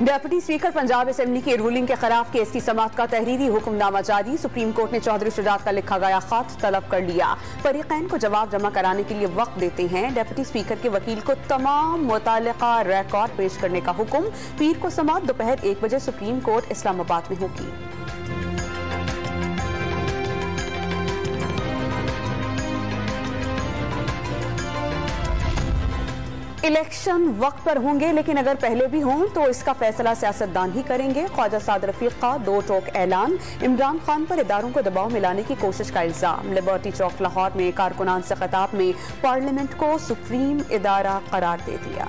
Deputy speaker Punjab assembly की ruling के खिलाफ केस की समाअत का तहरीरी हुक्मनामा जारी। सुप्रीम कोर्ट ने चौधरी शुजात का लिखा गया खत तलब कर लिया। फरीकैन को जवाब जमा कराने के लिए वक्त देते हैं। डेप्यूटी स्पीकर के वकील को तमाम मुताल्लिका रिकॉर्ड पेश करने का हुक्म। पीर को समाअत दोपहर 1 बजे सुप्रीम कोर्ट इस्लामाबाद में होगी। इलेक्शन वक्त पर होंगे, लेकिन अगर पहले भी हों तो इसका फैसला सियासतदान ही करेंगे। ख्वाजा साद रफीक का 2 टोक ऐलान। इमरान खान पर इदारों को दबाव में लाने की कोशिश का इल्जाम। लिबर्टी चौक लाहौर में कारकुनान से खिताब में पार्लियामेंट को सुप्रीम इदारा करार दे दिया।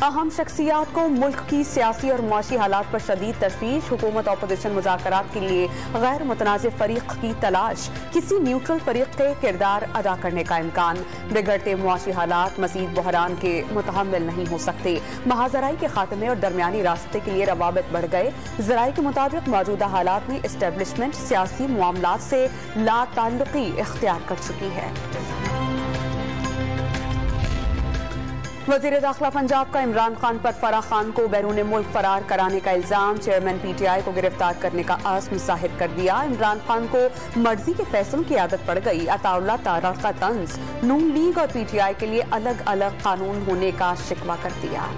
अहम शख्सियात को मुल्क की सियासी और मुआशी हालात पर शदीद तशवीश। हुकूमत अपोजिशन मुज़ाकरात के लिए गैर मुतनाज़ फरीक की तलाश। किसी न्यूट्रल फरीक के किरदार अदा करने का इम्कान। बिगड़ते मुआशी हालात मज़ीद बहरान के मुतहम्मिल नहीं हो सकते। महाजराई के खात्मे और दरमियानी रास्ते के लिए रवाबित बढ़ गए। ज़राए के मुताबिक मौजूदा हालात में इस्टेब्लिशमेंट सियासी मामलात से लाताल्लुकी इख्तियार कर चुकी है। वज़ीर दाखिला पंजाब का इमरान खान पर फराह खान को बैरून मुल्क फरार कराने का इल्जाम। चेयरमैन PTI को गिरफ्तार करने का आज़्म जाहिर कर दिया। इमरान खान को मर्जी के फैसलों की आदत पड़ गई। अताउल्लाह तारा का तंज। नून लीग और PTI के लिए अलग अलग कानून होने का शिकवा कर दिया।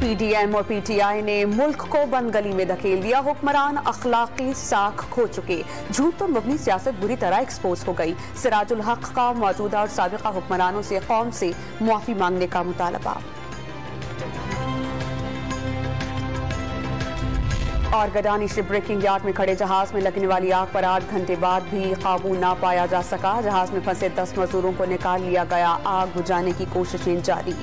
PDM और PTI ने मुल्क को बंद गली में धकेल दिया। हुक्मरान अखलाकी साख खो चुके। झूठ पर मबनी सियासत बुरी तरह एक्सपोज हो गई। सिराजुल हक का मौजूदा और साबिका हुक्मरानों से कौम से मुआफी मांगने का मुतालबा। और गडानी शिप ब्रेकिंग यार्ड में खड़े जहाज में लगने वाली आग पर 8 घंटे बाद भी काबू न पाया जा सका। जहाज में फंसे 10 मजदूरों को निकाल लिया गया। आग बुझाने की कोशिशें जारी।